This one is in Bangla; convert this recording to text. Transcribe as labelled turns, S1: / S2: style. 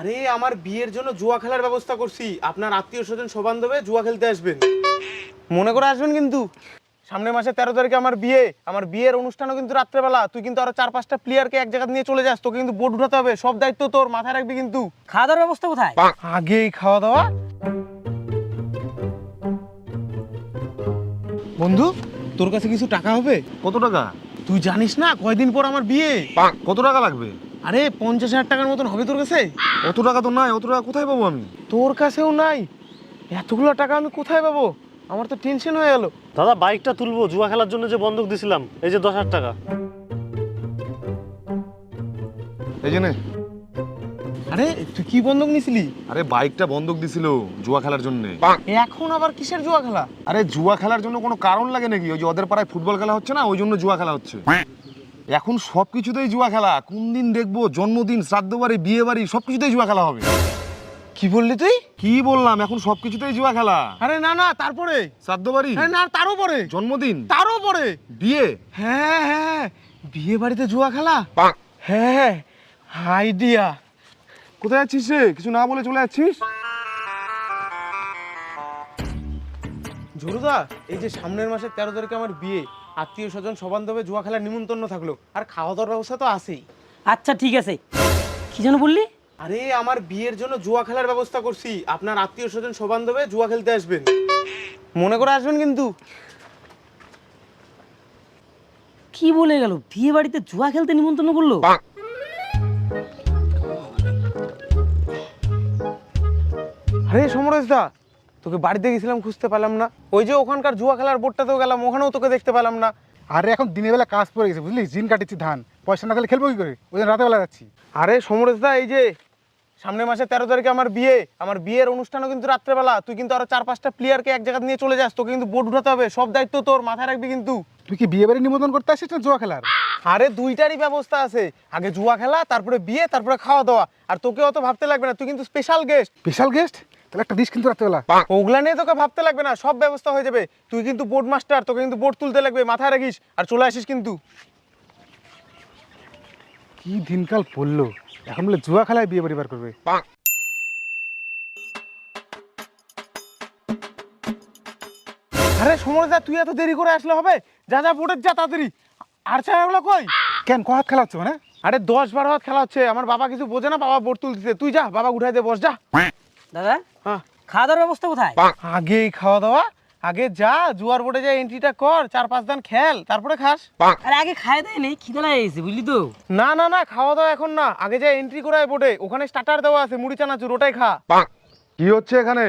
S1: আরে আমার বিয়ের জন্য জুয়া খেলার ব্যবস্থা করছি, আপনার আত্মীয় স্বজন সবান্ধবে জুয়া খেলতে আসবেন, মনে করে আসবেন কিন্তু। সামনের মাসে 13 তারিখে আমার বিয়ে, আমার বিয়ের অনুষ্ঠানও কিন্তু রাত্রেবেলা। তুই কিন্তু আরো 4-5টা প্লেয়ারকে এক জায়গা নিয়ে চলে যাস, তোকে কিন্তু বোর্ড উঠাতে হবে, সব দায়িত্ব তোর, মাথায় রাখবি কিন্তু।
S2: খাওয়া দাওয়ার ব্যবস্থা কোথায়?
S1: আগেই খাওয়া দাওয়া। বন্ধু, তোর কাছে কিছু টাকা হবে?
S3: কত টাকা?
S1: তুই জানিস না কয়দিন পর আমার বিয়ে।
S3: কত টাকা লাগবে?
S1: আরে 50,000 টাকার মতন হবে তোর কাছে।
S3: অত টাকা তো নাই, অত টাকা কোথায় পাবো আমি?
S1: তোর কাছেও নাই? এতগুলো টাকা আমি কোথায় পাবো? আমার তো টেনশন হয়ে গেল।
S4: দাদা বাইকটা তুলবো, জুয়া খেলার জন্য যে বন্ধক দিছিলাম, এই যে 10,000 টাকা।
S3: এই যে নে।
S1: আরে তুই কি বন্ধক নিছিলি?
S3: আরে বাইকটা বন্ধক দিছিল জুয়া খেলার জন্য।
S1: এখন আবার কিসের জুয়া খেলা?
S3: আরে জুয়া খেলার জন্য কোনো কারণ লাগে নাকি? ওই যে ওদের পাড়ায় ফুটবল খেলা হচ্ছে না, ওই জন্য জুয়া খেলা হচ্ছে। এখন সবকিছুতেই জুয়া খেলা। কোন দিন দেখবো জন্মদিন, শ্রাদ্ধ বাড়ি, বিয়ে বাড়ি, সবকিছুতেই জুয়া খেলা হবে।
S1: কি বললি তুই?
S3: কি বললাম? এখন সবকিছুতেই জুয়া খেলা।
S1: আরে না না, তারপরে
S3: শ্রাদ্ধ বাড়ি,
S1: আরে না, তারও পরে
S3: জন্মদিন,
S1: তারও পরে
S3: বিয়ে।
S1: হ্যাঁ হ্যাঁ, বিয়ে বাড়িতে জুয়া খেলা। হ্যাঁ, আইডিয়া।
S3: কোথায় যাচ্ছিস রে? কিছু না বলে চলে যাচ্ছিস?
S1: ঝুরুদা, এই যে সামনের মাসে 13 তারিখে আমার বিয়ে, আত্মীয় স্বজন সবান্ধবে জুয়া খেলার নিমন্ত্রণ থাকলো, আর খাওয়া দাওয়ার ব্যবস্থা তো আছেই।
S2: আচ্ছা ঠিক আছে, কি যেন বললি?
S1: আরে আমার বিয়ের জন্য জুয়া খেলার ব্যবস্থা করছি, আপনার আত্মীয় স্বজন সবান্ধবে জুয়া খেলতে আসবেন, মনে করে আসবেন কিন্তু।
S2: কি বলে গেল? বিয়ে বাড়িতে জুয়া খেলতে নিমন্ত্রণ করলো?
S1: আরে সমরেশ দা, তোকে বাড়িতে গেছিলাম, খুঁজতে পেলাম না। ওই যে ওখানকার জুয়া খেলার বোর্ডটাতেও গেলাম, ওখানেও তোকে দেখতে পেলাম না।
S5: আরে এখন দিনের বেলা কাজ পড়ে গেছে, বুঝলি, জিন কাটিছি ধান, পয়সা না খেলে খেলবো কি করে, ওই জন্য রাতে বেলা যাচ্ছি।
S1: আরে সমরেশ দা, এই যে সামনের মাসে 13 তারিখে আমার বিয়ে, আমার বিয়ের অনুষ্ঠানও কিন্তু রাত্রেবেলা। তুই কিন্তু আরো 4-5টা প্লেয়ারকে এক জায়গা নিয়ে চলে যাস, তোকে কিন্তু বোর্ড উঠাতে হবে, সব দায়িত্ব তোর, মাথায় রাখবি কিন্তু।
S5: তুই কি বিয়ে বাড়ি নিমন্ত্রণ করতে আসিস না জুয়া খেলার?
S1: আরে দুইটারই ব্যবস্থা আছে, আগে জুয়া খেলা, তারপরে বিয়ে, তারপরে খাওয়া দাওয়া। আর তোকে অত ভাবতে লাগবে না, তুই কিন্তু স্পেশাল গেস্ট।
S5: Special guest? তাহলে একটা ডিশ কিন্তু রাত্রেবেলা।
S1: ওগুলা নিয়ে তোকে ভাবতে লাগবে না, সব ব্যবস্থা হয়ে যাবে। তুই কিন্তু বোর্ড মাস্টার, তোকে কিন্তু বোর্ড তুলতে লাগবে, মাথায় রাখিস, আর চলে আসিস কিন্তু।
S5: কি দিনকাল পড়লো, এখন বলে জুয়া খেলায় বিয়ে বাড়ি বার করবে।
S1: আরে সমরেশ দা, তুই এত দেরি করে আসলে হবে? যা যা বোর্ডের যা তাড়াতাড়ি। আর ছায়াগুলো কই?
S5: কেন, ক হাত খেলা হচ্ছে মানে?
S1: আরে 10-12 হাত খেলা হচ্ছে, আমার বাবা কিছু বোঝে না, বাবা বোর্ড তুলতেছে। তুই যা, বাবা উঠাই দে, বস যা।
S2: দাদা
S1: হ্যাঁ,
S2: খাওয়া দাওয়ার ব্যবস্থা কোথায়?
S1: আগেই খাওয়া দাওয়া। আগে যা জুয়ার বোর্ডে যা এন্ট্রিটা কর, 4-5 দিন খেল, তারপরে খাস।
S2: আরে আগে খায় দেয় নেই, খিদে লাগে গেছে, বুঝলি তো।
S1: না না না, খাওয়া দাওয়া এখন না, আগে যা এন্ট্রি করায় বোর্ডে, ওখানে স্টার্টার দেওয়া আছে, মুড়ি চানাচুর, ওটাই খা।
S3: কি হচ্ছে এখানে?